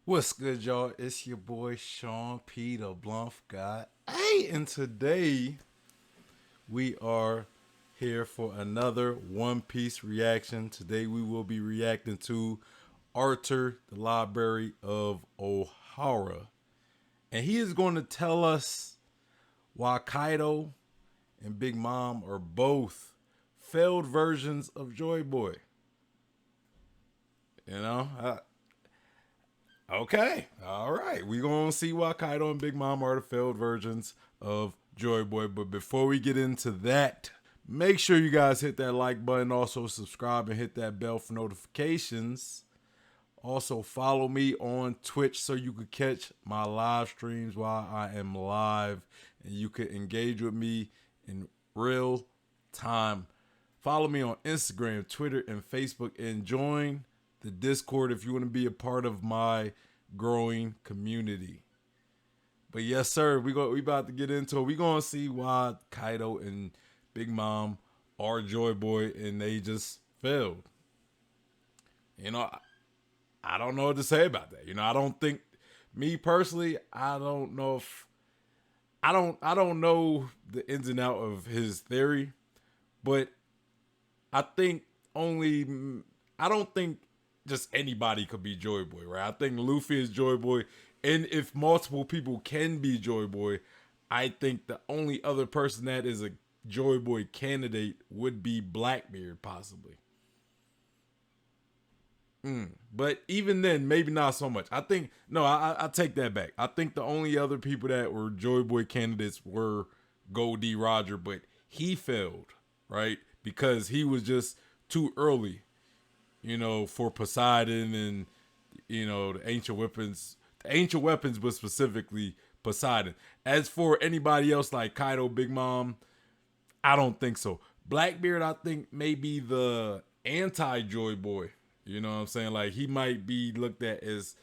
What's good, y'all? It's your boy Sean P, the Blunt guy. Hey, and today we are here for another One Piece reaction. Today we will be reacting to Arthur, the Library of O'Hara. And he is going to tell us why Kaido and Big Mom are both failed versions of Joy Boy. You know, okay, all right. We're gonna see why Kaido and Big Mom are the failed versions of Joy Boy. But before we get into that, make sure you guys hit that like button, also subscribe and hit that bell for notifications. Also follow me on Twitch so you could catch my live streams while I am live and you could engage with me in real time. Follow me on Instagram, Twitter, and Facebook, and join the Discord if you want to be a part of my growing community. But yes, sir, we about to get into it. We gonna see why Kaido and Big Mom are Joy Boy and they just failed. You know, I don't know what to say about that. You know, I don't think, me personally, I don't know if I don't know the ins and out of his theory, but I think only I don't think just anybody could be Joy Boy, right? I think Luffy is Joy Boy, and if multiple people can be Joy Boy, I think the only other person that is a Joy Boy candidate would be Blackbeard, possibly. But even then, maybe not so much. I think no, I take that back. I think the only other people that were Joy Boy candidates were Goldie Roger, but he failed, right? Because he was just too early, you know, for Poseidon and the ancient weapons, but specifically Poseidon. As for anybody else like Kaido, Big Mom, I don't think so. Blackbeard, I think maybe the anti Joy Boy. You know what I'm saying? Like he might be looked at as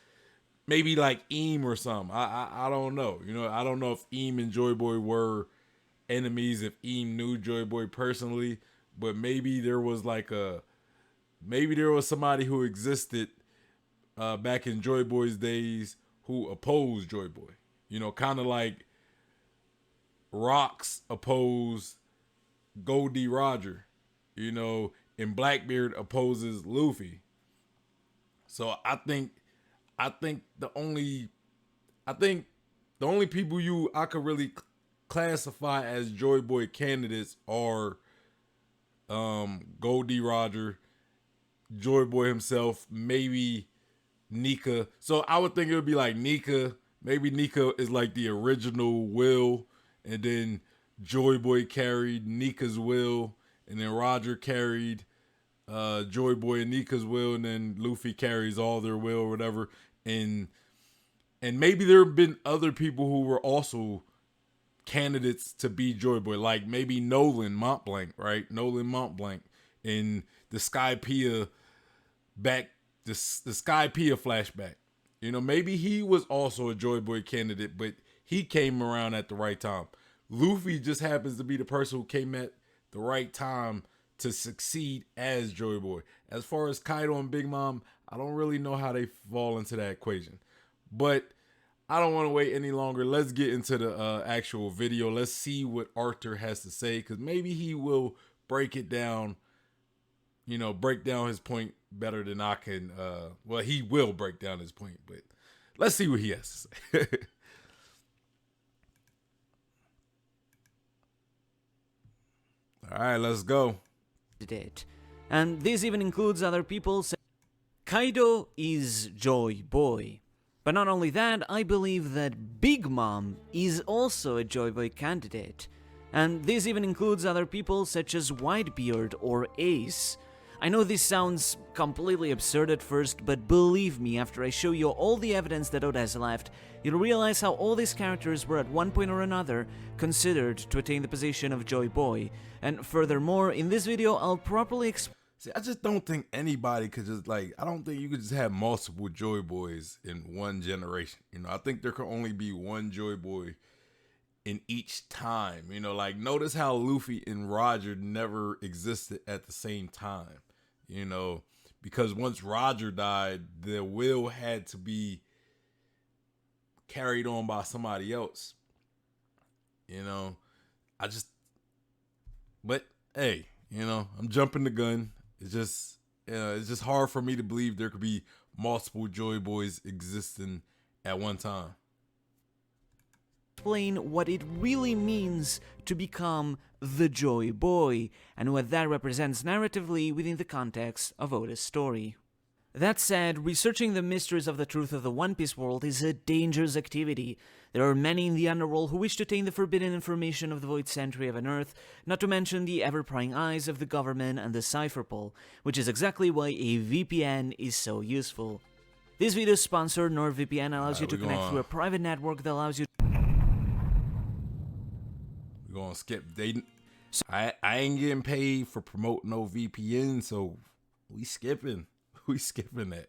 maybe like Eam or something. I don't know. You know, I don't know if Eam and Joy Boy were enemies, if Eam knew Joy Boy personally, but maybe there was somebody who existed back in Joy Boy's days who opposed Joy Boy. You know, kind of like Rocks opposed Goldie Roger. You know, and Blackbeard opposes Luffy. So I think the only people I could really classify as Joy Boy candidates are Goldie Roger, Joy Boy himself, maybe Nika. So I would think it would be like Nika. Maybe Nika is like the original will, and then Joy Boy carried Nika's will, and then Roger carried Joy Boy and Nika's will, and then Luffy carries all their will or whatever. And maybe there have been other people who were also candidates to be Joy Boy, like maybe Nolan Montblanc, right? Nolan Montblanc in the Skypiea the Skypiea flashback. You know, maybe he was also a Joy Boy candidate, but he came around at the right time. Luffy just happens to be the person who came at the right time to succeed as Joy Boy. As far as Kaido and Big Mom, I don't really know how they fall into that equation. But I don't want to wait any longer. Let's get into the actual video. Let's see what Arthur has to say, because maybe he will break it down, you know, break down his point better than I can. Well, he will break down his point, but let's see what he has to say. All right, let's go. It. And this even includes other people. Kaido is Joy Boy. But not only that, I believe that Big Mom is also a Joy Boy candidate. And this even includes other people such as Whitebeard or Ace. I know this sounds completely absurd at first, but believe me, after I show you all the evidence that Oda has left, you'll realize how all these characters were at one point or another considered to attain the position of Joy Boy. And furthermore, in this video, I'll properly explain. See, I just don't think anybody could just I don't think you could just have multiple Joy Boys in one generation. You know, I think there could only be one Joy Boy in each time. You know, like notice how Luffy and Roger never existed at the same time. You know, because once Roger died, the will had to be carried on by somebody else. You know, but hey, I'm jumping the gun. It's just hard for me to believe there could be multiple Joy Boys existing at one time. Explain what it really means to become the Joy Boy and what that represents narratively within the context of Oda's story. That said, researching the mysteries of the truth of the One Piece world is a dangerous activity. There are many in the underworld who wish to attain the forbidden information of the Void Century of Unearth, not to mention the ever-prying eyes of the government and the Cipher Pole, which is exactly why a VPN is so useful. This video's sponsor, NordVPN, allows you to connect through a private network that allows you We're gonna skip. I ain't getting paid for promoting no VPN, so we skipping. We skipping that.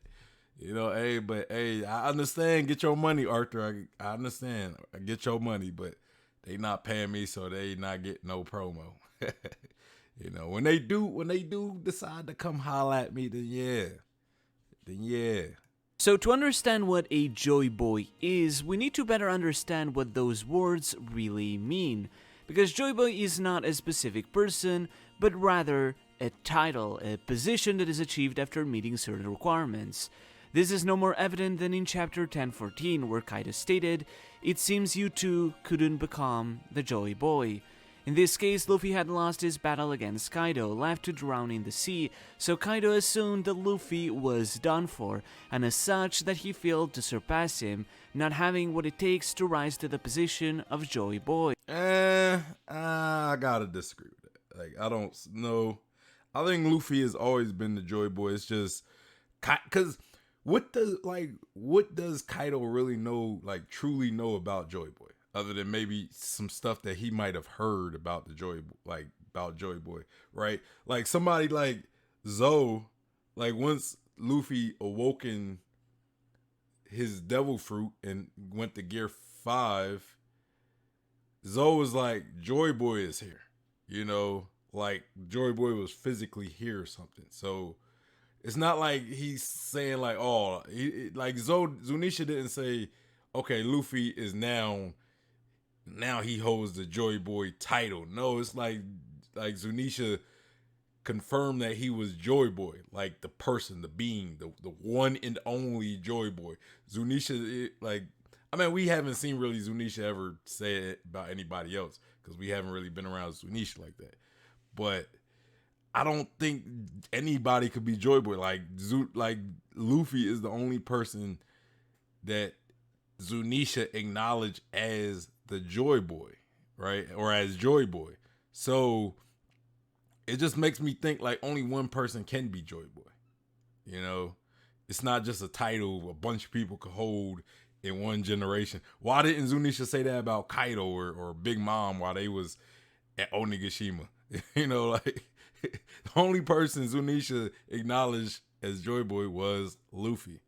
Hey, I understand. Get your money, Arthur. I understand. I get your money, but they not paying me, so they not getting no promo. When they do decide to come holla at me, then yeah. So to understand what a Joy Boy is, we need to better understand what those words really mean. Because Joy Boy is not a specific person, but rather a title, a position that is achieved after meeting certain requirements. This is no more evident than in chapter 1014, where Kaido stated, "It seems you two couldn't become the Joy Boy." In this case, Luffy had lost his battle against Kaido, left to drown in the sea, so Kaido assumed that Luffy was done for, and as such that he failed to surpass him, not having what it takes to rise to the position of Joy Boy. I gotta disagree with that. Like, I don't know. I think Luffy has always been the Joy Boy. It's just, cause what does Kaido really know, like truly know about Joy Boy? Other than maybe some stuff that he might have heard about about Joy Boy, right? Like somebody like Zoe, like once Luffy awoken his devil fruit and went to gear 5, Zoe was like, Joy Boy is here. Like Joy Boy was physically here or something. So it's not like he's saying like, oh, like Zunisha didn't say, okay, Luffy is now he holds the Joy Boy title. No, it's like Zunisha confirmed that he was Joy Boy, like the person, the being, the one and only Joy Boy. Zunisha, we haven't seen really Zunisha ever say it about anybody else because we haven't really been around Zunisha like that. But I don't think anybody could be Joy Boy. Like Luffy is the only person that Zunisha acknowledged as the Joy Boy, right? Or as Joy Boy. So it just makes me think like only one person can be Joy Boy. It's not just a title a bunch of people could hold in one generation. Why didn't Zunisha say that about Kaido or Big Mom while they was at Onigashima? The only person Zunisha acknowledged as Joy Boy was Luffy.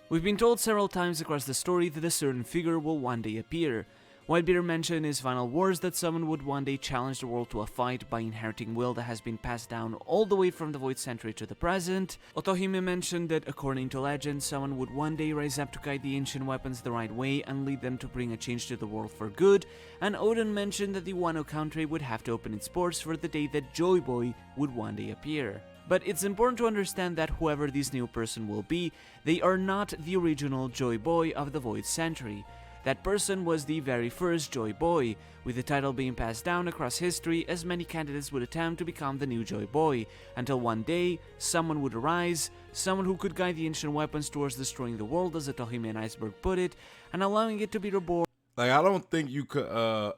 We've been told several times across the story that a certain figure will one day appear. Whitebeard mentioned in his final words that someone would one day challenge the world to a fight by inheriting will that has been passed down all the way from the Void Century to the present. Otohime mentioned that according to legend, someone would one day rise up to guide the ancient weapons the right way and lead them to bring a change to the world for good, and Oden mentioned that the Wano country would have to open its ports for the day that Joy Boy would one day appear. But it's important to understand that whoever this new person will be, they are not the original Joy Boy of the Void Century. That person was the very first Joy Boy, with the title being passed down across history as many candidates would attempt to become the new Joy Boy, until one day, someone would arise, someone who could guide the ancient weapons towards destroying the world, as Otohime and Iceberg put it, and allowing it to be reborn. Like, I don't think you could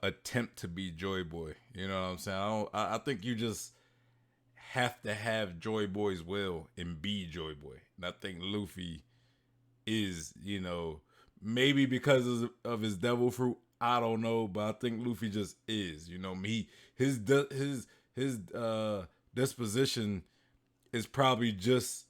attempt to be Joy Boy. You know what I'm saying? I think you just have to have Joy Boy's will and be Joy Boy. And I think Luffy is, maybe because of his devil fruit, I don't know, but I think Luffy just is. His disposition is probably just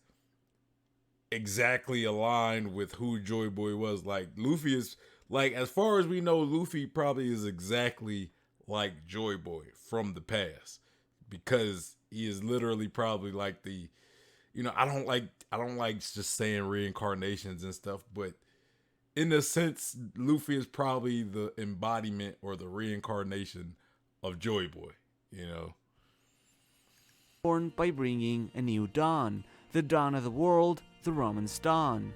exactly aligned with who Joy Boy was. Like Luffy is, like, as far as we know, Luffy probably is exactly like Joy Boy from the past, because he is literally probably like I don't like just saying reincarnations and stuff, but in a sense, Luffy is probably the embodiment or the reincarnation of Joy Boy. You know, Born by bringing a new dawn, the dawn of the world, the Roman's dawn.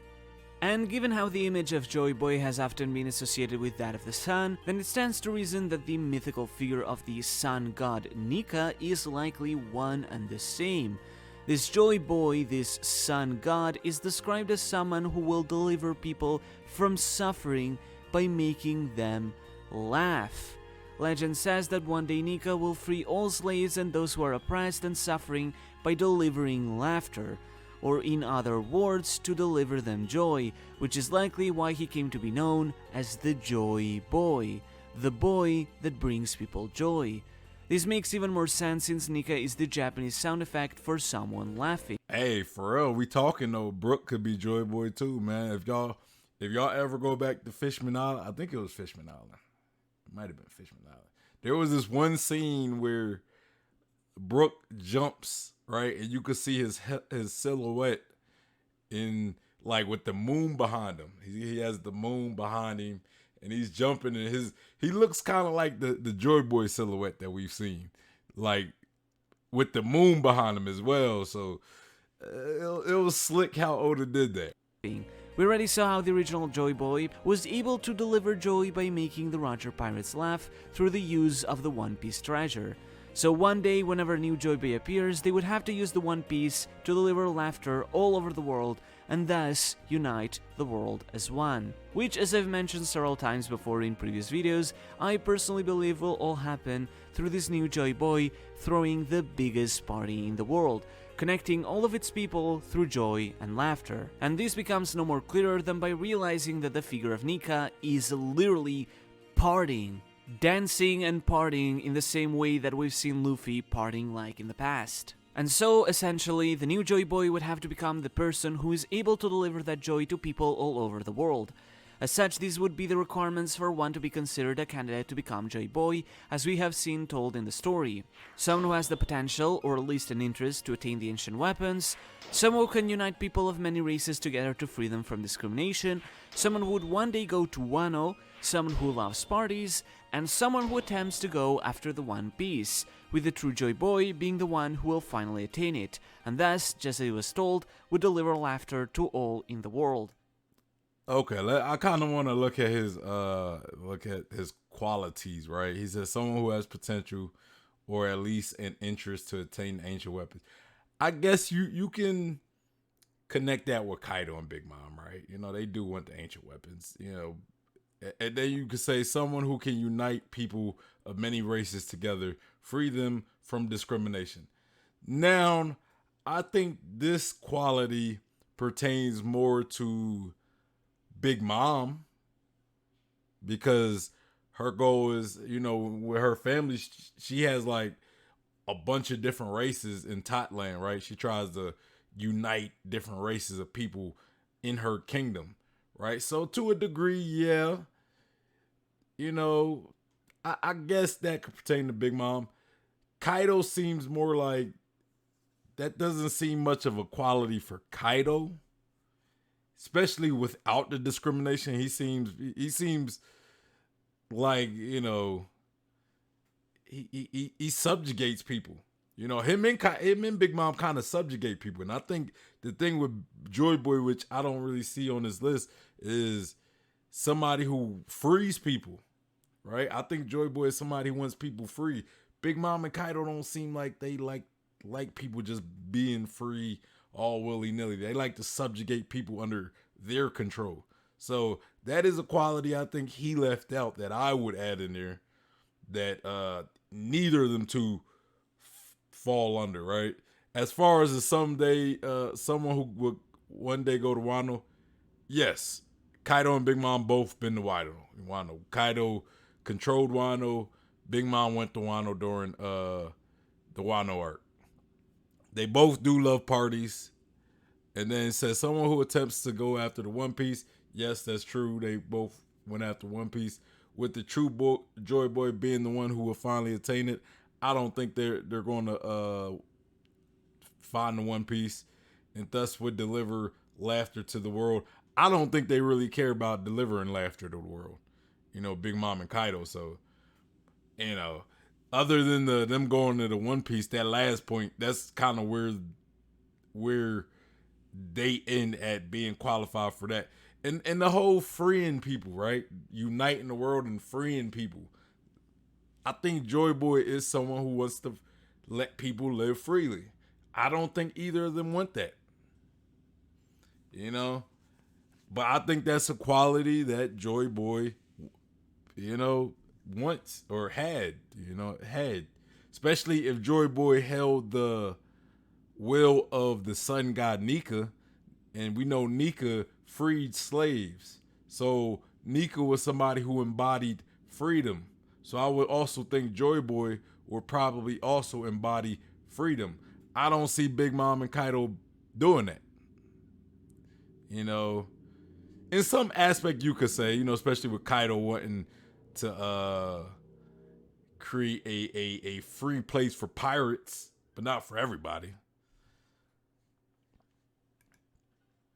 And given how the image of Joy Boy has often been associated with that of the sun, then it stands to reason that the mythical figure of the sun god Nika is likely one and the same. This Joy Boy, this sun god, is described as someone who will deliver people from suffering by making them laugh. Legend says that one day Nika will free all slaves and those who are oppressed and suffering by delivering laughter, or in other words, to deliver them joy, which is likely why he came to be known as the Joy Boy, the boy that brings people joy. This makes even more sense since Nika is the Japanese sound effect for someone laughing. hey, for real, we talking though. Brook could be Joy Boy too, man. If y'all ever go back to Fishman Island, I think it was Fishman Island. It might have been Fishman Island. There was this one scene where Brook jumps, right, and you could see his silhouette in like with the moon behind him. He has the moon behind him, and he's jumping, and he looks kind of like the Joy Boy silhouette that we've seen, like with the moon behind him as well. So it was slick how Oda did that. We already saw how the original Joy Boy was able to deliver joy by making the Roger Pirates laugh through the use of the One Piece treasure. So one day, whenever a new Joy Boy appears, they would have to use the One Piece to deliver laughter all over the world and thus unite the world as one. Which, as I've mentioned several times before in previous videos, I personally believe will all happen through this new Joy Boy throwing the biggest party in the world, connecting all of its people through joy and laughter. And this becomes no more clearer than by realizing that the figure of Nika is literally partying, dancing and partying in the same way that we've seen Luffy partying like in the past. And so, essentially, the new Joy Boy would have to become the person who is able to deliver that joy to people all over the world. As such, these would be the requirements for one to be considered a candidate to become Joy Boy, as we have seen told in the story. Someone who has the potential, or at least an interest, to attain the ancient weapons, someone who can unite people of many races together to free them from discrimination, someone who would one day go to Wano, someone who loves parties, and someone who attempts to go after the One Piece, with the true Joy Boy being the one who will finally attain it, and thus, just as he was told, would deliver laughter to all in the world. Okay, I kind of want to look at his qualities, right? He says someone who has potential, or at least an interest to attain ancient weapons. I guess you can connect that with Kaido and Big Mom, right? You know, they do want the ancient weapons, you know. And then you could say someone who can unite people of many races together, free them from discrimination. Now, I think this quality pertains more to Big Mom, because her goal is, you know, with her family, she has like a bunch of different races in Totland, right? She tries to unite different races of people in her kingdom, right? So to a degree, yeah, you know, I guess that could pertain to Big Mom. Kaido seems more like, that doesn't seem much of a quality for Kaido, especially without the discrimination. He seems like, you know, he subjugates people. You know, him and Big Mom kind of subjugate people. And I think the thing with Joy Boy, which I don't really see on this list, is somebody who frees people, right? I think Joy Boy is somebody who wants people free. Big Mom and Kaido don't seem like they like people just being free all willy-nilly. They like to subjugate people under their control. So that is a quality I think he left out that I would add in there, that neither of them two fall under, right? As far as someone who would one day go to Wano, yes, Kaido and Big Mom both been to Wano. Kaido controlled Wano. Big Mom went to Wano during the Wano arc. They both do love parties. And then it says someone who attempts to go after the One Piece. Yes, that's true. They both went after One Piece. With the true Joy Boy being the one who will finally attain it, I don't think they're going to find the One Piece. and thus would deliver laughter to the world. I don't think they really care about delivering laughter to the world. Big Mom and Kaido. So, other than them going to the One Piece, that last point, that's kind of where they end at being qualified for that. And the whole freeing people, right? Uniting the world and freeing people. I think Joy Boy is someone who wants to let people live freely. I don't think either of them want that. But I think that's a quality that Joy Boy, wants or had. Especially if Joy Boy held the will of the sun god Nika, and we know Nika freed slaves. So Nika was somebody who embodied freedom. So I would also think Joy Boy would probably also embody freedom. I don't see Big Mom and Kaido doing that. In some aspect you could say, especially with Kaido wanting to create a free place for pirates, but not for everybody.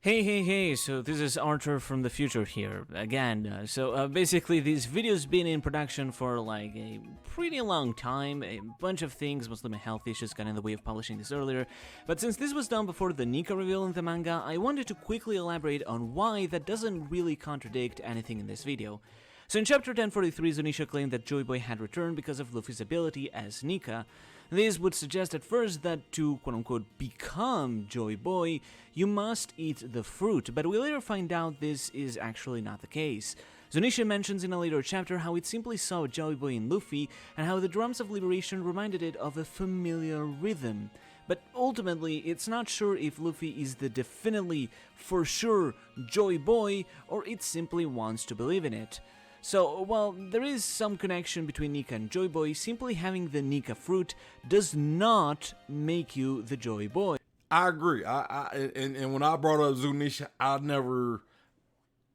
Hey, so this is Arthur from the future here, again. Basically this video's been in production for like a pretty long time. A bunch of things, mostly my health issues, got in the way of publishing this earlier. But since this was done before the Nika reveal in the manga, I wanted to quickly elaborate on why that doesn't really contradict anything in this video. So in chapter 1043, Zunisha claimed that Joy Boy had returned because of Luffy's ability as Nika. This would suggest at first that to quote-unquote become Joy Boy, you must eat the fruit, but we later find out this is actually not the case. Zunisha mentions in a later chapter how it simply saw Joy Boy in Luffy, and how the drums of liberation reminded it of a familiar rhythm. But ultimately, it's not sure if Luffy is the definitely, for sure, Joy Boy, or it simply wants to believe in it. So, while there is some connection between Nika and Joy Boy, simply having the Nika fruit does not make you the Joy Boy. I agree. And when I brought up Zunisha, I never,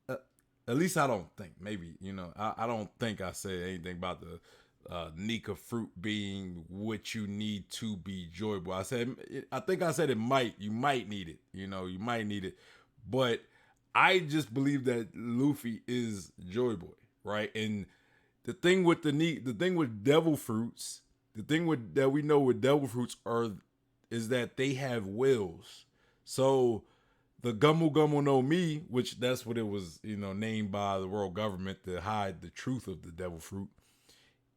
at least I don't think, maybe, I don't think I said anything about the Nika fruit being what you need to be Joy Boy. I think I said you might need it, you might need it. But I just believe that Luffy is Joy Boy. Right, and the thing with devil fruits, that we know with devil fruits is that they have wills. So the Gumu Gumu no Mi, which that's what it was, named by the world government to hide the truth of the devil fruit.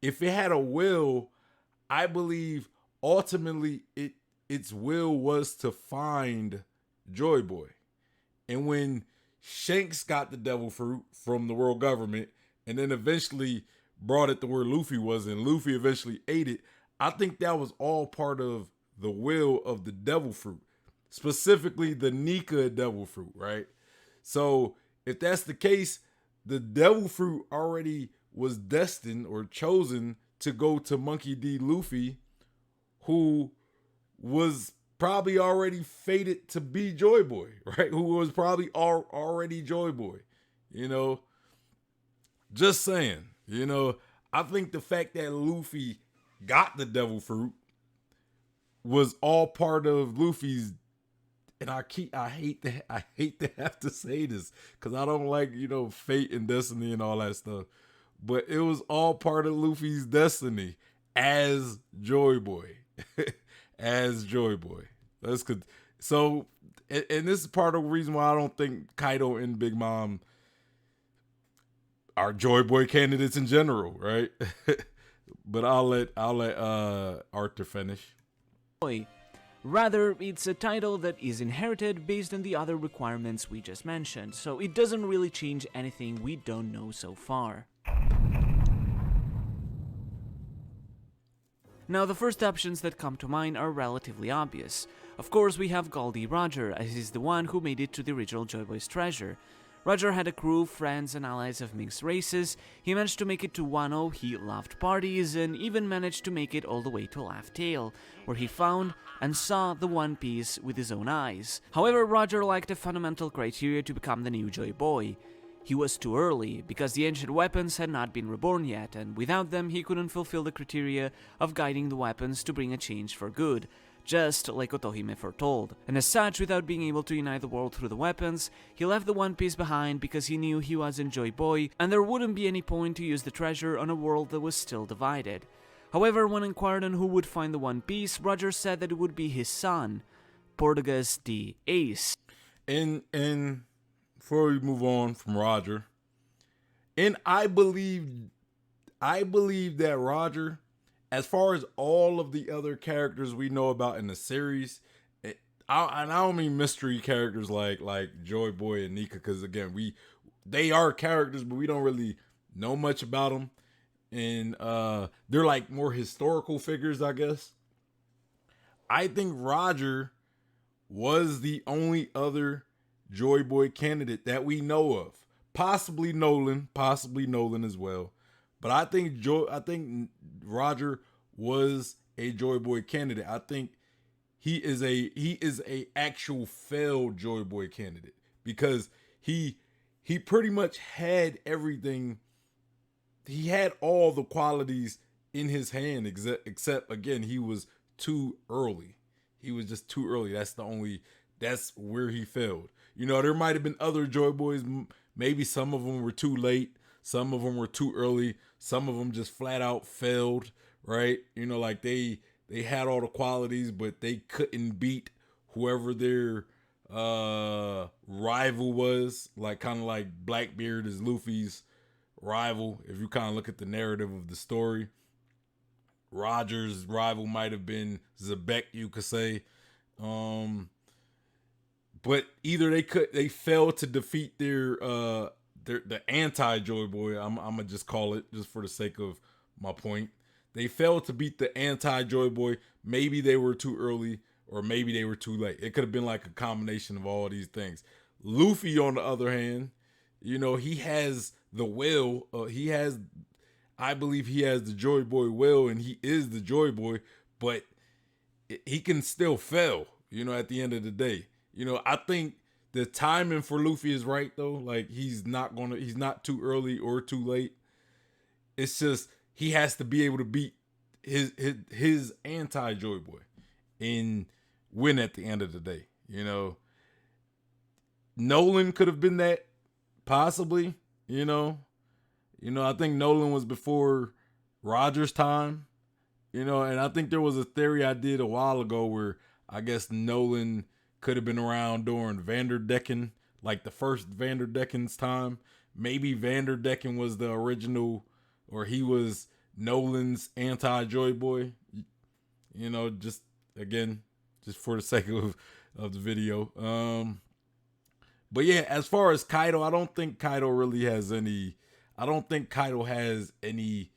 If it had a will, I believe ultimately its will was to find Joy Boy, and when Shanks got the devil fruit from the world government, and then eventually brought it to where Luffy was, and Luffy eventually ate it, I think that was all part of the will of the devil fruit, specifically the Nika devil fruit, right? So if that's the case, the devil fruit already was destined or chosen to go to Monkey D. Luffy, who was probably already fated to be Joy Boy, right? Who was probably already Joy Boy, Just saying, I think the fact that Luffy got the devil fruit was all part of Luffy's, and I hate to have to say this because I don't like, fate and destiny and all that stuff, but it was all part of Luffy's destiny as Joy Boy, as Joy Boy. That's good. So, and this is part of the reason why I don't think Kaido and Big Mom are Joy Boy candidates in general, right? But I'll let Arthur finish. Rather, it's a title that is inherited based on the other requirements we just mentioned, so it doesn't really change anything we don't know so far. Now, the first options that come to mind are relatively obvious. Of course, we have Goldie Roger, as he's the one who made it to the original Joy Boy's treasure. Roger had a crew, friends, and allies of mixed races. He managed to make it to Wano, he loved parties, and even managed to make it all the way to Laugh Tale, where he found and saw the One Piece with his own eyes. However, Roger lacked a fundamental criteria to become the new Joy Boy. He was too early, because the ancient weapons had not been reborn yet, and without them he couldn't fulfill the criteria of guiding the weapons to bring a change for good. just like Otohime foretold. And as such, without being able to unite the world through the weapons, he left the One Piece behind because he knew he wasn't Joy Boy, and there wouldn't be any point to use the treasure on a world that was still divided. However, when inquired on who would find the One Piece, Roger said that it would be his son, Portuguese the Ace. And before we move on from Roger, and I believe that Roger, as far as all of the other characters we know about in the series, and I don't mean mystery characters like Joy Boy and Nika, because again, they are characters, but we don't really know much about them, and they're like more historical figures, I guess. I think Roger was the only other Joy Boy candidate that we know of. Possibly Nolan as well. But I think Roger was a Joy Boy candidate. I think he is a actual failed Joy Boy candidate, because he pretty much had everything. He had all the qualities in his hand, except again, he was too early. He was just too early. That's where he failed. You know, there might have been other Joy Boys. Maybe some of them were too late. Some of them were too early. Some of them just flat out failed, right? You know, like they had all the qualities, but they couldn't beat whoever their rival was. Like, kind of like Blackbeard is Luffy's rival. If you kind of look at the narrative of the story, Roger's rival might have been Zebek, you could say. But either they failed to defeat the anti-Joy Boy. I'm gonna just call it, just for the sake of my point. They failed to beat the anti-Joy Boy. Maybe they were too early, or maybe they were too late. It could have been like a combination of all these things. Luffy, on the other hand, you know, he has the will. I believe he has the Joy Boy will, and he is the Joy Boy. But he can still fail. You know, at the end of the day. You know, I think the timing for Luffy is right, though. Like, he's not too early or too late. It's just he has to be able to beat his anti-Joy Boy and win at the end of the day. You know, Nolan could have been that, possibly. You know, I think Nolan was before Roger's time. You know, and I think there was a theory I did a while ago where I guess Nolan could have been around during Vanderdecken, like the first Vanderdecken's time. Maybe Vanderdecken was the original, or he was Nolan's anti-Joy Boy. You know, just for the sake of the video. But yeah, as far as Kaido, I don't think Kaido really has any. I don't think Kaido has any.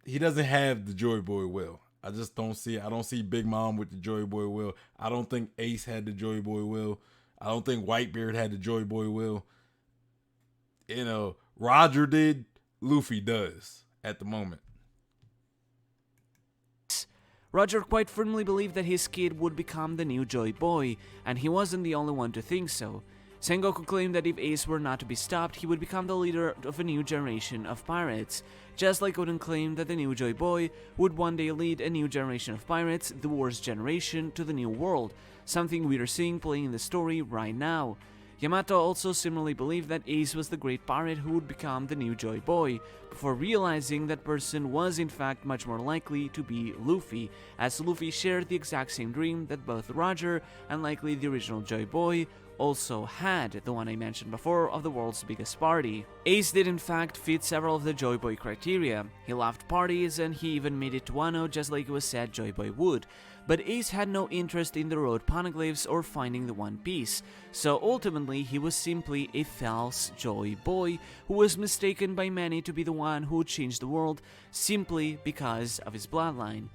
He doesn't have the Joy Boy will. I just don't see it. I don't see Big Mom with the Joy Boy will. I don't think Ace had the Joy Boy will. I don't think Whitebeard had the Joy Boy will. You know, Roger did. Luffy does at the moment. Roger quite firmly believed that his kid would become the new Joy Boy, and he wasn't the only one to think so. Sengoku claimed that if Ace were not to be stopped, he would become the leader of a new generation of pirates, just like Oden claimed that the new Joy Boy would one day lead a new generation of pirates, the worst generation, to the new world, something we are seeing playing in the story right now. Yamato also similarly believed that Ace was the great pirate who would become the new Joy Boy, before realizing that person was in fact much more likely to be Luffy, as Luffy shared the exact same dream that both Roger and likely the original Joy Boy also had, the one I mentioned before of the world's biggest party. Ace did in fact fit several of the Joy Boy criteria. He loved parties and he even made it to Wano just like it was said Joy Boy would. But Ace had no interest in the road poneglyphs or finding the One Piece, so ultimately he was simply a false Joy Boy who was mistaken by many to be the one who would change the world simply because of his bloodline.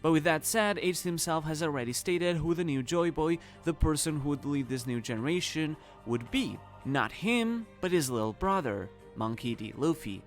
But with that said, Ace himself has already stated who the new Joy Boy, the person who would lead this new generation, would be. Not him, but his little brother, Monkey D. Luffy.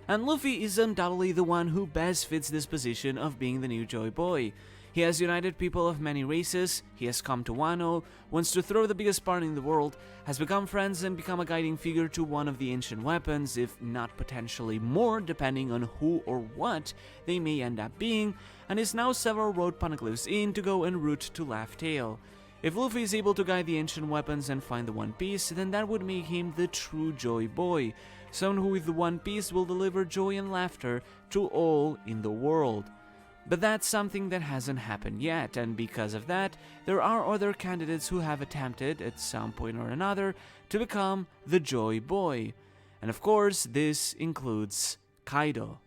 And Luffy is undoubtedly the one who best fits this position of being the new Joy Boy. He has united people of many races, he has come to Wano, wants to throw the biggest party in the world, has become friends and become a guiding figure to one of the ancient weapons, if not potentially more depending on who or what they may end up being, and is now several road poneglyphs in to go en route to Laugh Tale. If Luffy is able to guide the ancient weapons and find the One Piece, then that would make him the true Joy Boy, someone who with the One Piece will deliver joy and laughter to all in the world. But that's something that hasn't happened yet, and because of that, there are other candidates who have attempted, at some point or another, to become the Joy Boy. And of course, this includes Kaido.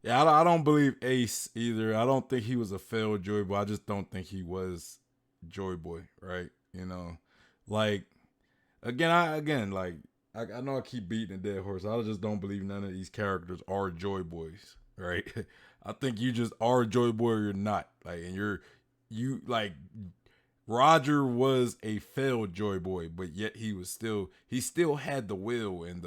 Yeah, I don't believe Ace either. I don't think he was a failed Joy Boy. I just don't think he was Joy Boy, right? You know, like, I know I keep beating a dead horse. I just don't believe none of these characters are Joy Boys, right? I think you just are a Joy Boy or you're not. Like, and you Roger was a failed Joy Boy, but yet he still had the will and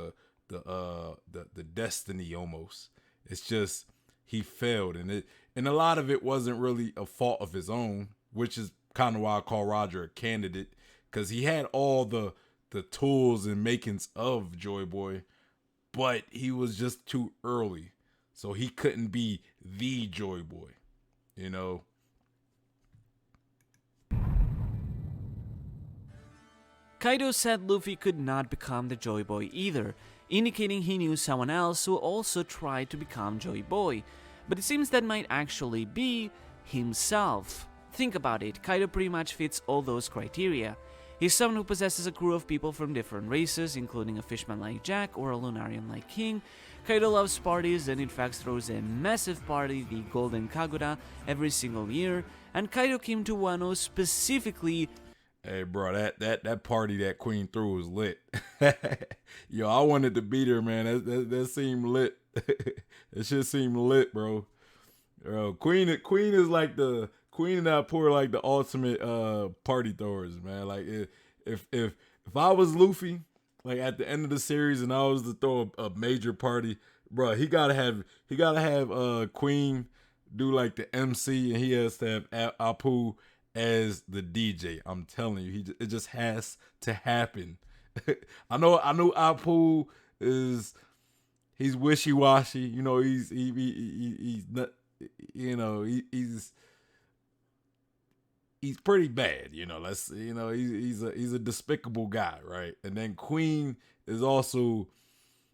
the destiny almost. It's just he failed, and a lot of it wasn't really a fault of his own, which is kind of why I call Roger a candidate, because he had all the tools and makings of Joy Boy, but he was just too early. So he couldn't be the Joy Boy, you know? Kaido said Luffy could not become the Joy Boy either, indicating he knew someone else who also tried to become Joy Boy. But it seems that might actually be himself. Think about it, Kaido pretty much fits all those criteria. He's someone who possesses a crew of people from different races, including a fishman like Jack or a Lunarian like King. Kaido loves parties and in fact throws a massive party, the Golden Kaguya, every single year, and Kaido came to Wano specifically. Hey bro, that party that Queen threw was lit. Yo, I wanted to beat her, man. That seemed lit. It shit seemed lit, bro. Queen is like the Queen and Apple are like the ultimate party throwers, man. Like if I was Luffy, like at the end of the series, and I was to throw a major party, bro, he gotta have Queen do like the MC, and he has to have Apu as the DJ. I'm telling you, it just has to happen. I know Apu he's wishy-washy, you know, he's not, you know, he's pretty bad, you know. He's a despicable guy, right? And then Queen is also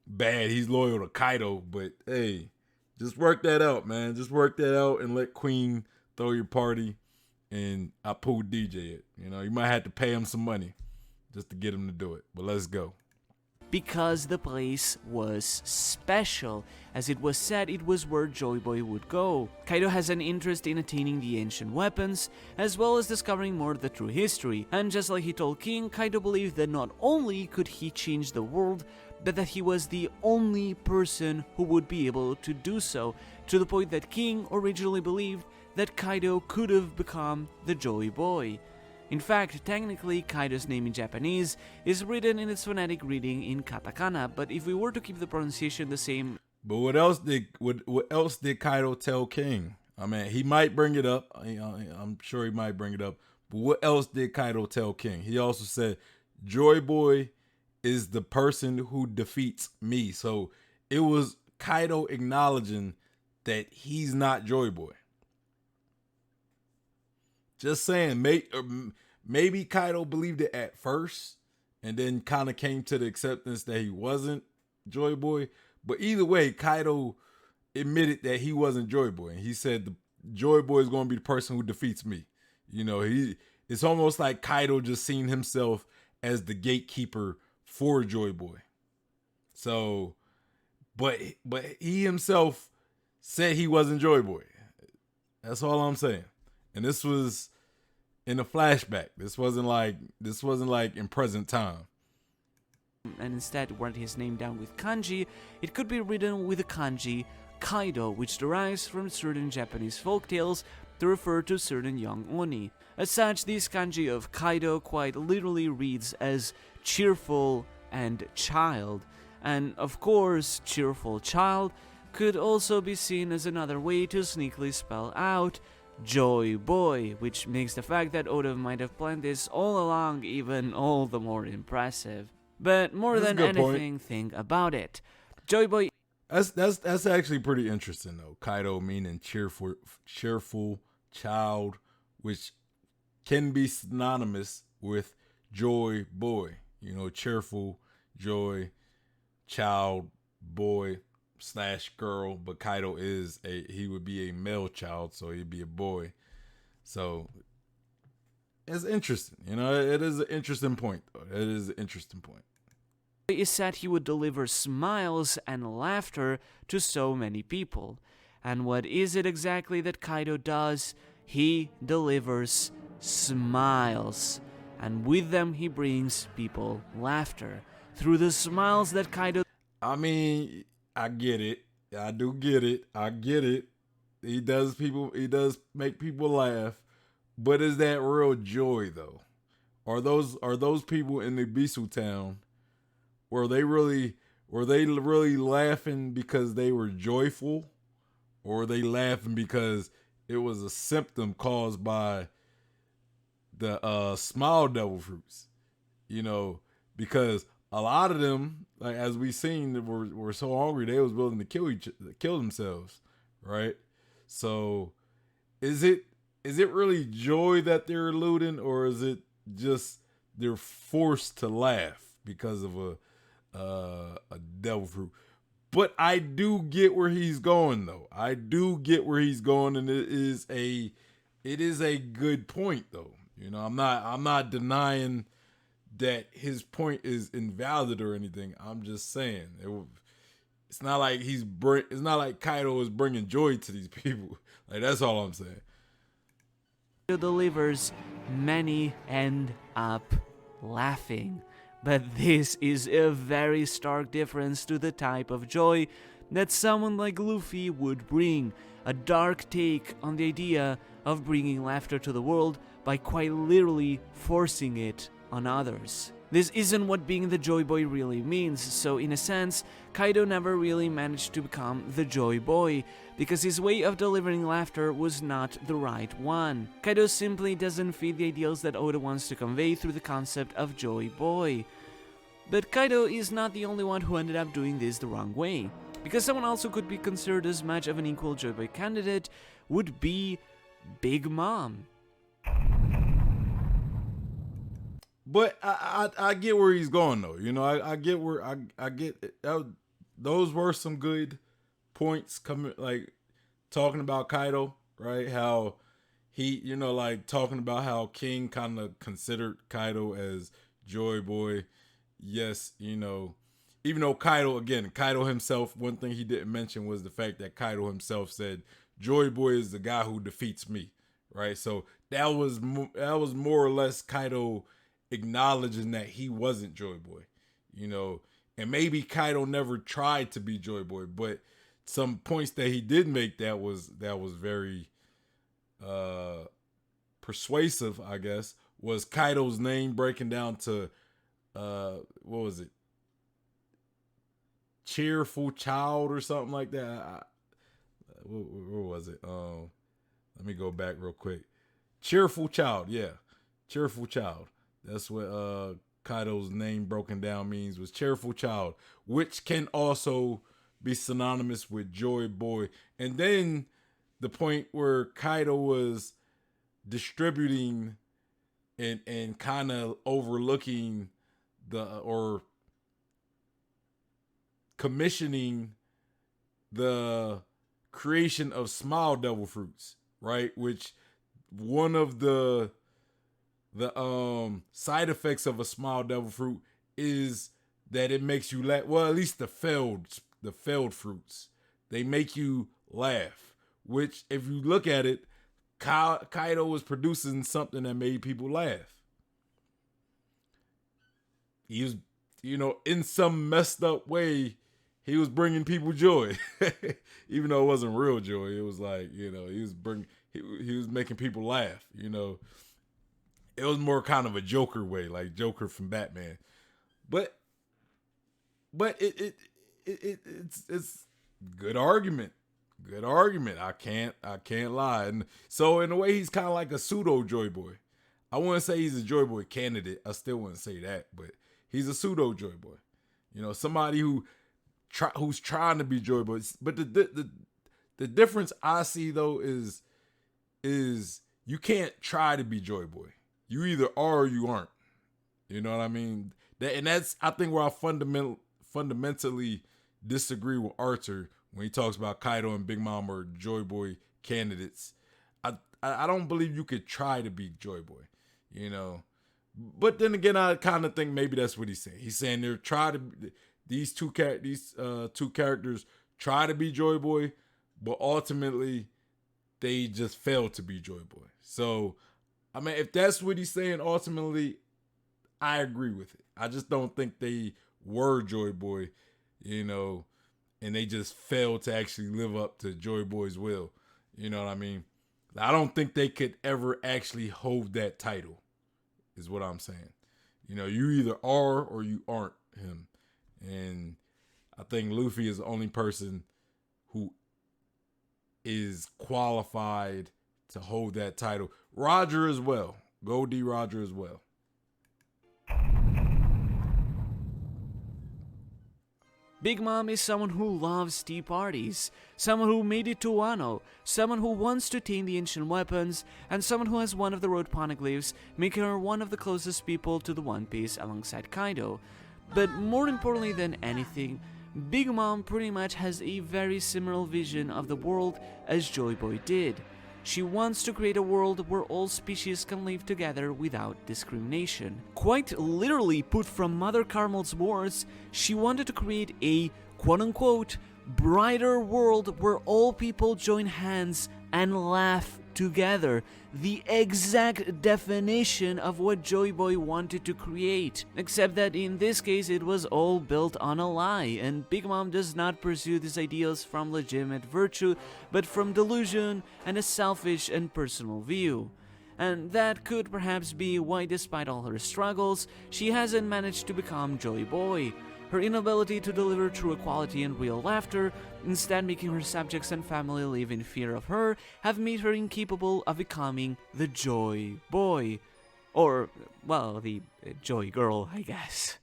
bad. He's loyal to Kaido, but hey, just work that out, man. Just work that out and let Queen throw your party and Apu DJ it. You know, you might have to pay him some money just to get him to do it. But let's go. Because the place was special. As it was said, it was where Joy Boy would go. Kaido has an interest in attaining the ancient weapons, as well as discovering more of the true history. And just like he told King, Kaido believed that not only could he change the world, but that he was the only person who would be able to do so, to the point that King originally believed that Kaido could have become the Joy Boy. In fact, technically, Kaido's name in Japanese is written in its phonetic reading in katakana, but if we were to keep the pronunciation the same... But what else did Kaido tell King? I mean, he might bring it up. I'm sure he might bring it up. But what else did Kaido tell King? He also said, Joy Boy is the person who defeats me. So it was Kaido acknowledging that he's not Joy Boy. Just saying, maybe Kaido believed it at first and then kind of came to the acceptance that he wasn't Joy Boy. But either way, Kaido admitted that he wasn't Joy Boy. And he said the Joy Boy is going to be the person who defeats me. You know, it's almost like Kaido just seen himself as the gatekeeper for Joy Boy. So, but he himself said he wasn't Joy Boy. That's all I'm saying. And this was in a flashback. This wasn't like in present time. And instead wrote his name down with kanji, it could be written with the kanji Kaido, which derives from certain Japanese folktales to refer to certain young Oni. As such, this kanji of Kaido quite literally reads as cheerful and child. And of course, cheerful child could also be seen as another way to sneakily spell out Joyboy, which makes the fact that Oda might have planned this all along even all the more impressive. But more That's a than good point. anything, think about it. Joyboy That's actually pretty interesting though. Kaido meaning cheerful child, which can be synonymous with joy boy. You know, cheerful, joy, child, boy slash girl. But Kaido he would be a male child, so he'd be a boy. So it's interesting. You know, it is an interesting point though. It is an interesting point. is said he would deliver smiles and laughter to so many people. And what is it exactly that Kaido does? He delivers smiles. And with them, he brings people laughter. Through the smiles that Kaido I mean, I get it. I do get it. I get it. He does make people laugh. But is that real joy though? Are those people in the Bisu town, were they really laughing because they were joyful? Or were they laughing because it was a symptom caused by the smile devil fruits? You know, because a lot of them, like as we seen, were so hungry they was willing to kill themselves, right? So is it really joy that they're eluding, or is it just they're forced to laugh because of a devil fruit? But I do get where he's going, though. I do get where he's going, and it is a good point, though. You know, I'm not denying that his point is invalid or anything. I'm just saying it's not like it's not like Kaido is bringing joy to these people. Like that's all I'm saying. delivers, many end up laughing. But this is a very stark difference to the type of joy that someone like Luffy would bring. A dark take on the idea of bringing laughter to the world by quite literally forcing it on others. This isn't what being the Joy Boy really means, so in a sense, Kaido never really managed to become the Joy Boy, because his way of delivering laughter was not the right one. Kaido simply doesn't fit the ideals that Oda wants to convey through the concept of Joy Boy. But Kaido is not the only one who ended up doing this the wrong way, because someone else who could be considered as much of an equal Joy Boy candidate would be Big Mom. But I get where he's going though. You know, I get where I get it. Those were some good points coming, like talking about Kaido, right? How he, like talking about how King kind of considered Kaido as Joy Boy. Yes, even though Kaido himself, one thing he didn't mention was the fact that Kaido himself said Joy Boy is the guy who defeats me, right? So that was more or less Kaido acknowledging that he wasn't Joy Boy, and maybe Kaido never tried to be Joy Boy, but some points that he did make that was very persuasive, I guess, was Kaido's name breaking down to what was it? Cheerful child or something like that. Where was it? Let me go back real quick. Cheerful child, yeah. Cheerful child. That's what Kaido's name broken down means, was cheerful child, which can also be synonymous with Joy Boy. And then the point where Kaido was distributing and kind of overlooking or commissioning the creation of smile devil fruits, right? Which one of the side effects of a smile devil fruit is that it makes you laugh. Well, at least the failed fruits, they make you laugh. Which, if you look at it, Kaido was producing something that made people laugh. He was, in some messed up way, he was bringing people joy, even though it wasn't real joy. It was like, he was making people laugh. It was more kind of a Joker way, like Joker from Batman. But it's good argument. Good argument. I can't lie. And so in a way, he's kind of like a pseudo Joy Boy. I wouldn't say he's a Joy Boy candidate. I still wouldn't say that, but he's a pseudo Joy Boy. You know, somebody who's trying to be Joy Boy. But the difference I see though is you can't try to be Joy Boy. You either are or you aren't. You know what I mean? That's I think where I fundamentally disagree with Arthur when he talks about Kaido and Big Mom are Joy Boy candidates. I don't believe you could try to be Joy Boy, you know. But then again, I kind of think maybe that's what he's saying. He's saying these two characters try to be Joy Boy, but ultimately they just fail to be Joy Boy. So, I mean, if that's what he's saying, ultimately, I agree with it. I just don't think they were Joy Boy, you know, and they just failed to actually live up to Joy Boy's will. You know what I mean? I don't think they could ever actually hold that title, is what I'm saying. You know, you either are or you aren't him. And I think Luffy is the only person who is qualified to hold that title. Roger as well. Goldie Roger as well. Big Mom is someone who loves tea parties, someone who made it to Wano, someone who wants to tame the ancient weapons, and someone who has one of the road poneglyphs, making her one of the closest people to the One Piece alongside Kaido. But more importantly than anything, Big Mom pretty much has a very similar vision of the world as Joy Boy did. She wants to create a world where all species can live together without discrimination. Quite literally put from Mother Carmel's words, she wanted to create a quote-unquote brighter world where all people join hands and laugh together. The exact definition of what Joy Boy wanted to create. Except that in this case it was all built on a lie, and Big Mom does not pursue these ideals from legitimate virtue, but from delusion and a selfish and personal view. And that could perhaps be why, despite all her struggles, she hasn't managed to become Joy Boy. Her inability to deliver true equality and real laughter, instead making her subjects and family live in fear of her, have made her incapable of becoming the Joy Boy. Or, well, the Joy Girl, I guess.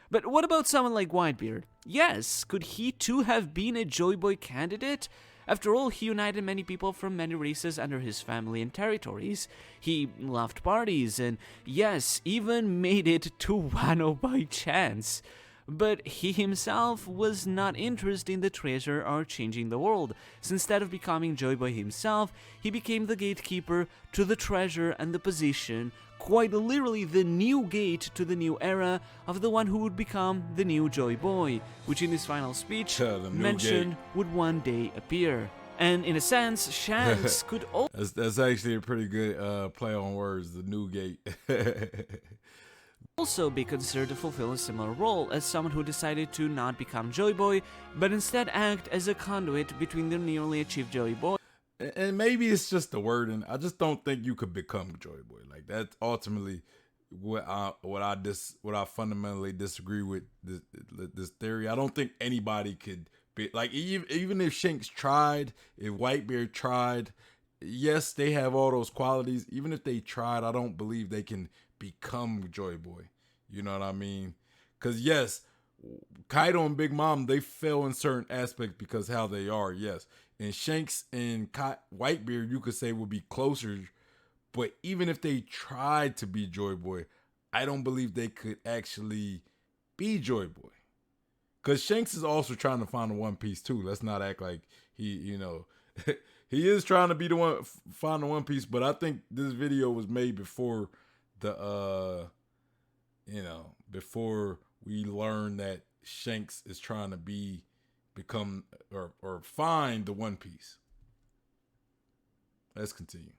But what about someone like Whitebeard? Yes, could he too have been a Joy Boy candidate? After all, he united many people from many races under his family and territories. He loved parties and, yes, even made it to Wano by chance. But he himself was not interested in the treasure or changing the world, so instead of becoming Joy Boy himself, he became the gatekeeper to the treasure and the position, quite literally the new gate to the new era of the one who would become the new Joy Boy, which in his final speech mentioned would one day appear. And in a sense, Shanks could also... That's actually a pretty good play on words, the new gate. also be considered to fulfill a similar role as someone who decided to not become Joy Boy, but instead act as a conduit between the newly achieved Joy Boy. And maybe it's just the wording. I just don't think you could become Joy Boy. Like that's ultimately what I fundamentally disagree with this theory. I don't think anybody could be like even if Shanks tried, if Whitebeard tried, yes, they have all those qualities. Even if they tried, I don't believe they can become Joy Boy. You know what I mean? Because yes, Kaido and Big Mom, they fail in certain aspects because how they are, yes. And Shanks and Whitebeard, you could say, would be closer. But even if they tried to be Joy Boy, I don't believe they could actually be Joy Boy. Because Shanks is also trying to find the One Piece too. Let's not act like he he is trying to be the one, find the One Piece. But I think this video was made before before we learn that Shanks is trying to become or find the One Piece. Let's continue.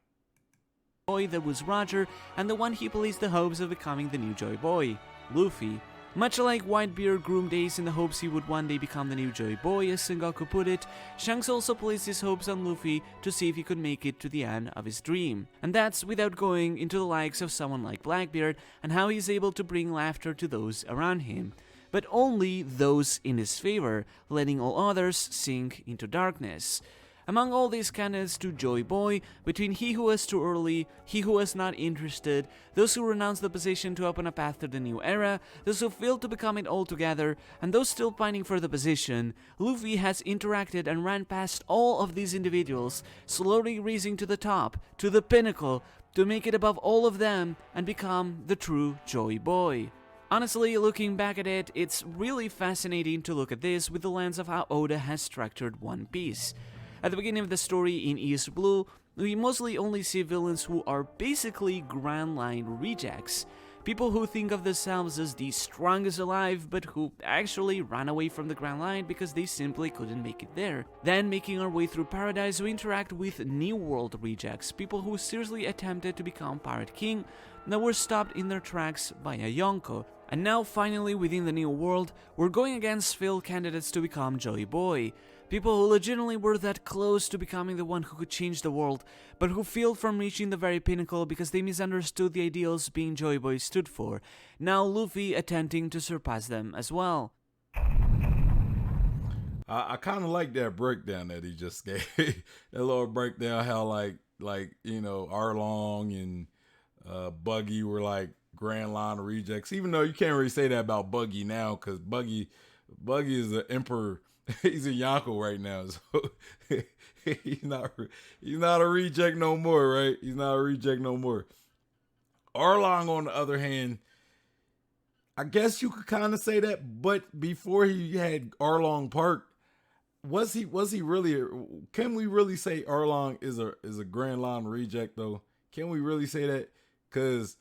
Boy that was Roger, and the one he placed the hopes of becoming the new Joy Boy, Luffy. Much like Whitebeard groomed Ace in the hopes he would one day become the new Joy Boy, as Sengoku put it, Shanks also placed his hopes on Luffy to see if he could make it to the end of his dream. And that's without going into the likes of someone like Blackbeard and how he's able to bring laughter to those around him. But only those in his favor, letting all others sink into darkness. Among all these candidates to Joy Boy, between he who was too early, he who was not interested, those who renounced the position to open a path to the new era, those who failed to become it altogether, and those still pining for the position, Luffy has interacted and ran past all of these individuals, slowly rising to the top, to the pinnacle, to make it above all of them and become the true Joy Boy. Honestly, looking back at it, it's really fascinating to look at this with the lens of how Oda has structured One Piece. At the beginning of the story in East Blue, we mostly only see villains who are basically Grand Line rejects. People who think of themselves as the strongest alive, but who actually ran away from the Grand Line because they simply couldn't make it there. Then, making our way through Paradise, we interact with New World rejects, people who seriously attempted to become Pirate King, that were stopped in their tracks by a Yonko. And now, finally, within the New World, we're going against failed candidates to become Joy Boy. People who legitimately were that close to becoming the one who could change the world, but who failed from reaching the very pinnacle because they misunderstood the ideals being Joy Boy stood for. Now Luffy attempting to surpass them as well. I kind of like that breakdown that he just gave. That little breakdown how like you know Arlong and Buggy were like Grand Line rejects. Even though you can't really say that about Buggy now, because Buggy is the emperor. He's a Yonko right now, so he's not a reject no more, right? He's not a reject no more. Arlong, on the other hand, I guess you could kind of say that, but before he had Arlong Park, was he really? Can we really say Arlong is a Grand Line reject though? Can we really say that? Because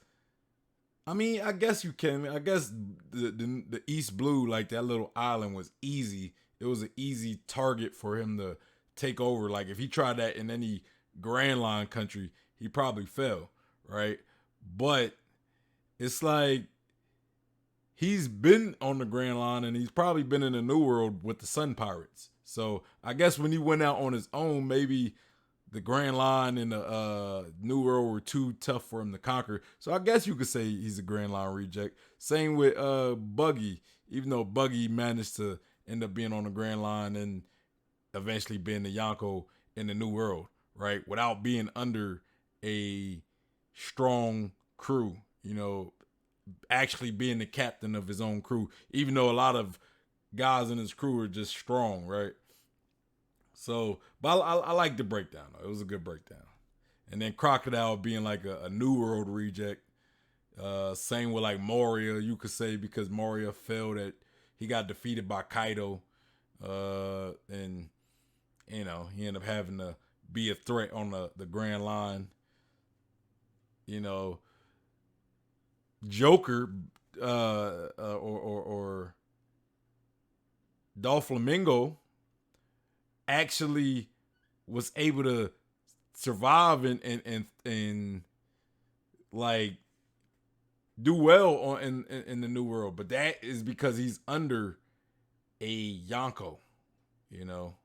I mean, I guess you can. I guess the East Blue, like that little island, was easy. It was an easy target for him to take over. Like if he tried that in any Grand Line country, he probably fell, right? But it's like he's been on the Grand Line and he's probably been in the New World with the Sun Pirates. So I guess when he went out on his own, maybe the Grand Line and the New World were too tough for him to conquer. So I guess you could say he's a Grand Line reject. Same with Buggy, even though Buggy managed to end up being on the Grand Line and eventually being the Yonko in the New World, right? Without being under a strong crew, you know, actually being the captain of his own crew, even though a lot of guys in his crew are just strong, right? So, but I like the breakdown, though. It was a good breakdown. And then Crocodile being like a New World reject. Same with like Moria, you could say, because Moria failed at, he got defeated by Kaido. And, you know, he ended up having to be a threat on the Grand Line. You know, Joker or Doflamingo actually was able to survive and like do well on in the New World, but that is because he's under a Yonko, you know.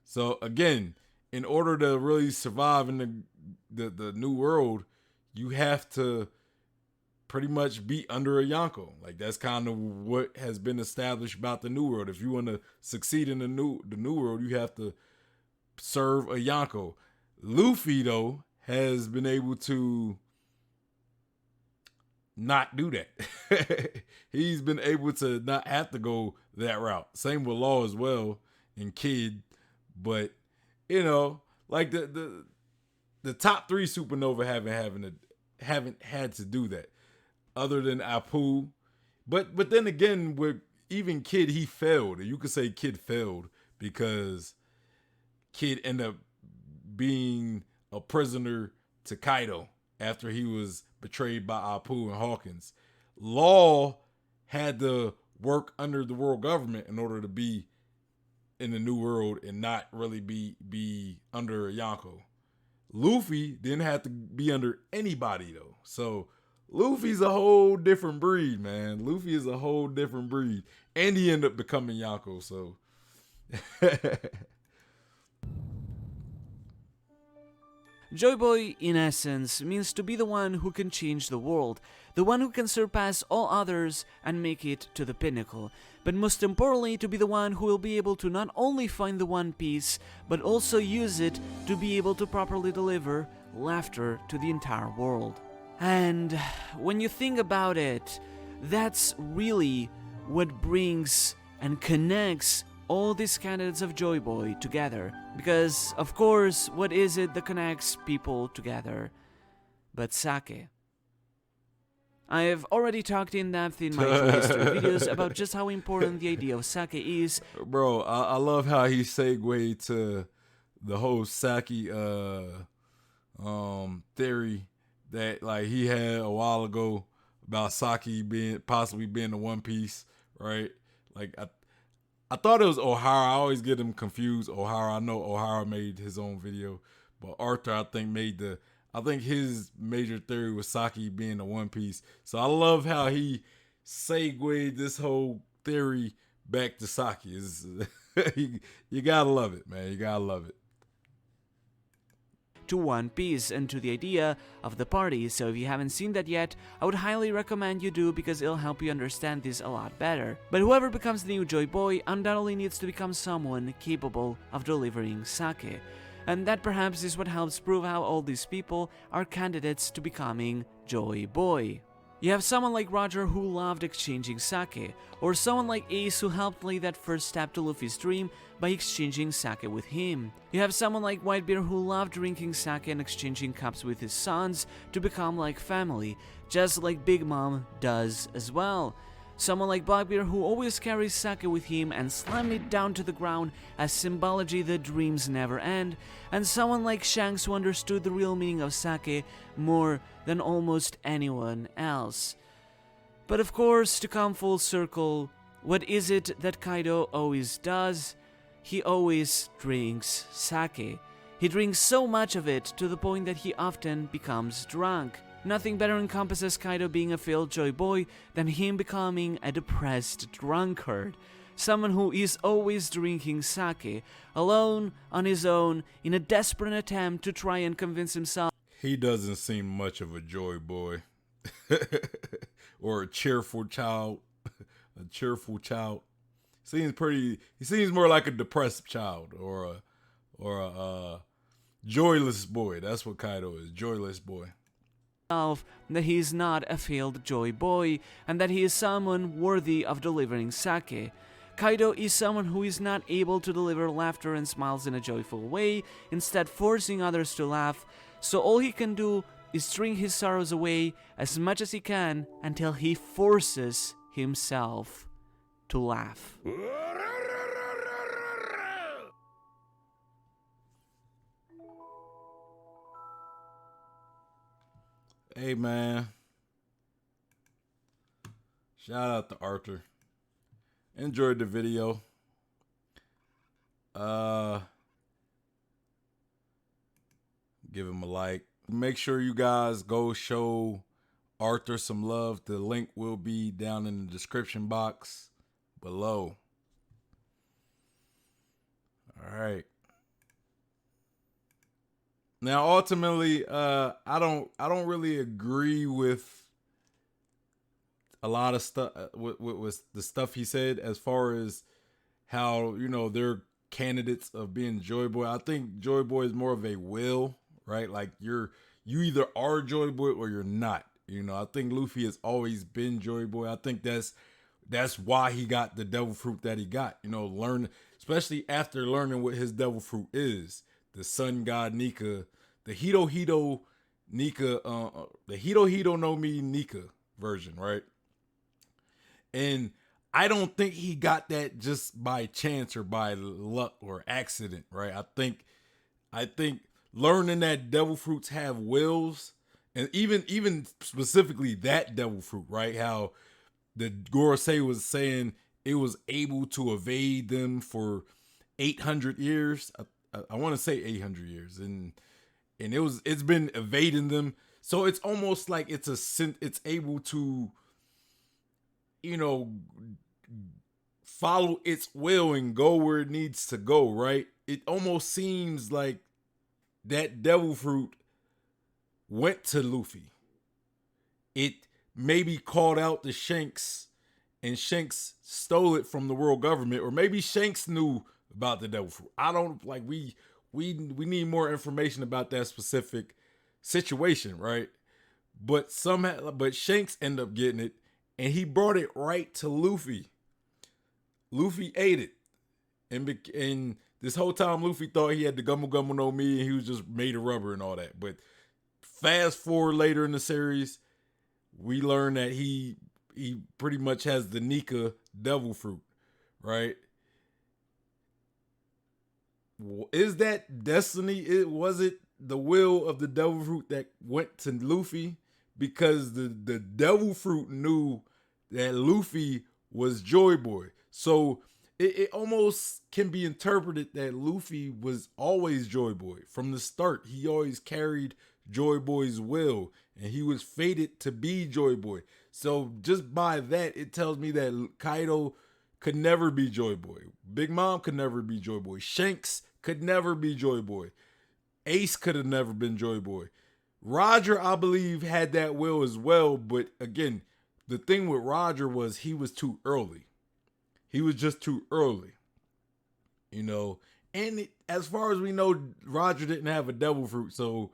So again, in order to really survive in the New World, you have to pretty much be under a Yonko. Like that's kind of what has been established about the New World. If you want to succeed in the New World, you have to serve a Yonko. Luffy though has been able to not do that. He's been able to not have to go that route. Same with Law as well and Kid, but you know, like the top three Supernova haven't had to do that, other than Apu. But then again, with even Kid, he failed. You could say Kid failed because Kid ended up being a prisoner to Kaido after he was betrayed by Apu and Hawkins. Law had to work under the world government in order to be in the New World and not really be under a Yonko. Luffy didn't have to be under anybody though. So Luffy's a whole different breed, man. Luffy is a whole different breed. And he ended up becoming Yonko, so Joyboy, in essence, means to be the one who can change the world, the one who can surpass all others and make it to the pinnacle, but most importantly, to be the one who will be able to not only find the One Piece, but also use it to be able to properly deliver laughter to the entire world. And when you think about it, that's really what brings and connects all these candidates of Joyboy together. Because, of course, what is it that connects people together but sake? I have already talked in depth in my true history videos about just how important the idea of sake is. Bro, I love how he segued to the whole sake theory that like he had a while ago about sake possibly being the One Piece, right? Like I thought it was O'Hara. I always get him confused. O'Hara. I know O'Hara made his own video, but Arthur I think his major theory was sake being the One Piece. So I love how he segued this whole theory back to sake. You gotta love it, man. You gotta love it. To One Piece and to the idea of the party, so if you haven't seen that yet, I would highly recommend you do because it'll help you understand this a lot better. But whoever becomes the new Joyboy undoubtedly needs to become someone capable of delivering sake. And that perhaps is what helps prove how all these people are candidates to becoming Joyboy. You have someone like Roger who loved exchanging sake, or someone like Ace who helped lay that first step to Luffy's dream by exchanging sake with him. You have someone like Whitebeard who loved drinking sake and exchanging cups with his sons to become like family, just like Big Mom does as well. Someone like Blackbeard who always carries sake with him and slammed it down to the ground as symbology that dreams never end, and someone like Shanks who understood the real meaning of sake more than almost anyone else. But of course, to come full circle, what is it that Kaido always does? He always drinks sake. He drinks so much of it to the point that he often becomes drunk. Nothing better encompasses Kaido being a failed Joyboy than him becoming a depressed drunkard. Someone who is always drinking sake, alone, on his own, in a desperate attempt to try and convince himself. He doesn't seem much of a joy boy. Or a cheerful child. A cheerful child. He seems more like a depressed child or a joyless boy. That's what Kaido is, joyless boy. That he is not a failed Joyboy and that he is someone worthy of delivering sake. Kaido is someone who is not able to deliver laughter and smiles in a joyful way, instead forcing others to laugh, so all he can do is drink his sorrows away as much as he can until he forces himself to laugh. Hey man, shout out to Arthur. Enjoyed the video. Give him a like. Make sure you guys go show Arthur some love. The link will be down in the description box below. All right. Now, ultimately, I don't really agree with a lot of stuff with the stuff he said as far as how, you know, they're candidates of being Joyboy. I think Joyboy is more of a will, right? Like you either are Joyboy or you're not. You know, I think Luffy has always been Joyboy. I think that's why he got the devil fruit that he got. You know, especially after learning what his devil fruit is. The sun god Nika, the Hito Nika, the Hito no Mi Nika version, right? And I don't think he got that just by chance or by luck or accident, right? I think learning that devil fruits have wills, and even specifically that devil fruit, right? How the Gorosei was saying it was able to evade them for 800 years. I want to say 800 years, and it's been evading them. So it's almost like it's able to, you know, follow its will and go where it needs to go, right? It almost seems like that devil fruit went to Luffy. It maybe called out to Shanks, and Shanks stole it from the world government, or maybe Shanks knew about the devil fruit. I don't like we need more information about that specific situation, right? But somehow, but Shanks ended up getting it, and he brought it right to Luffy. Luffy ate it, and this whole time Luffy thought he had the Gummo Gummo no Mi, and he was just made of rubber and all that. But fast forward later in the series, we learn that he pretty much has the Nika devil fruit, right? Is that destiny? Was it the will of the devil fruit that went to Luffy? Because the devil fruit knew that Luffy was Joy Boy. So it almost can be interpreted that Luffy was always Joy Boy. From the start, he always carried Joy Boy's will, and he was fated to be Joy Boy. So just by that, it tells me that Kaido could never be Joy Boy. Big Mom could never be Joy Boy. Shanks could never be Joy Boy. Ace could have never been Joy Boy. Roger, I believe, had that will as well. But again, the thing with Roger was he was too early. He was just too early. You know, and as far as we know, Roger didn't have a devil fruit. So,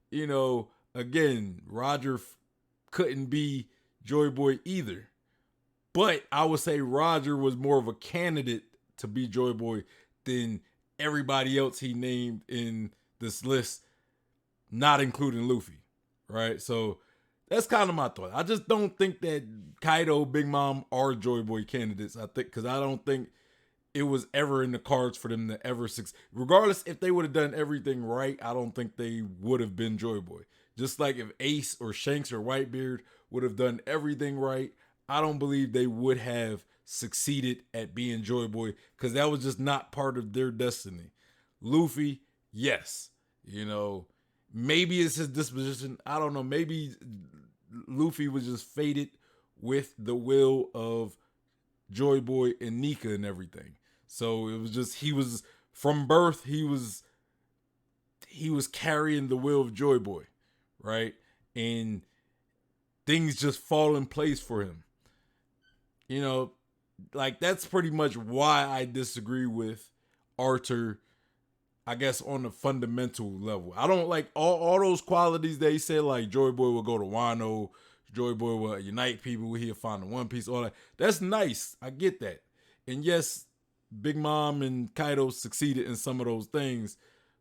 you know, again, Roger couldn't be Joy Boy either. But I would say Roger was more of a candidate to be Joy Boy than everybody else he named in this list, not including Luffy, right? So that's kind of my thought. I just don't think that Kaido, Big Mom are Joy Boy candidates. I think because I don't think it was ever in the cards for them to ever succeed. Regardless, if they would have done everything right, I don't think they would have been Joy Boy. Just like if Ace or Shanks or Whitebeard would have done everything right, I don't believe they would have succeeded at being Joy Boy because that was just not part of their destiny. Luffy, yes. You know, maybe it's his disposition. I don't know. Maybe Luffy was just fated with the will of Joy Boy and Nika and everything. So it was just he was from birth. He was carrying the will of Joy Boy, right? And things just fall in place for him. You know, like that's pretty much why I disagree with Arthur, I guess, on the fundamental level. I don't like all those qualities they said, like Joy Boy will go to Wano, Joy Boy will unite people, he'll find the One Piece, all that. That's nice. I get that. And yes, Big Mom and Kaido succeeded in some of those things.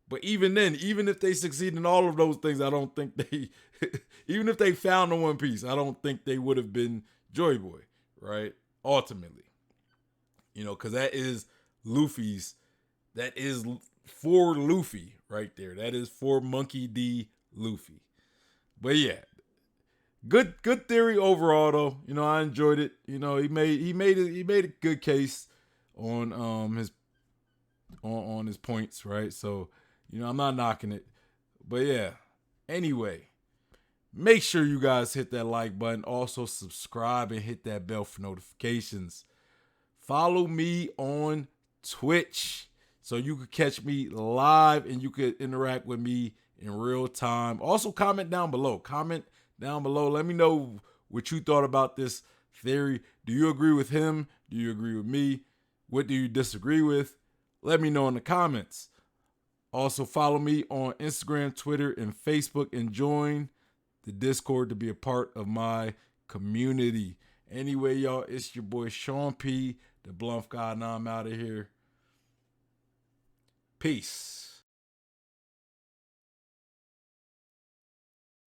But even then, even if they succeed in all of those things, I don't think they, even if they found the One Piece, I don't think they would have been Joy Boy, right? Ultimately. You know, because that is Luffy's, that is for Luffy right there. That is for Monkey D. Luffy. But yeah, good theory overall though. You know, I enjoyed it. You know, he made a good case on his on his points, right? So, you know, I'm not knocking it. But yeah. Anyway, make sure you guys hit that like button. Also subscribe and hit that bell for notifications. Follow me on Twitch so you could catch me live and you could interact with me in real time. Also comment down below. Let me know what you thought about this theory. Do you agree with him? Do you agree with me? What do you disagree with? Let me know in the comments. Also follow me on Instagram, Twitter, and Facebook, and join the Discord to be a part of my community. Anyway, y'all, it's your boy Sean P, the Bluff Guy, and I'm out of here. Peace.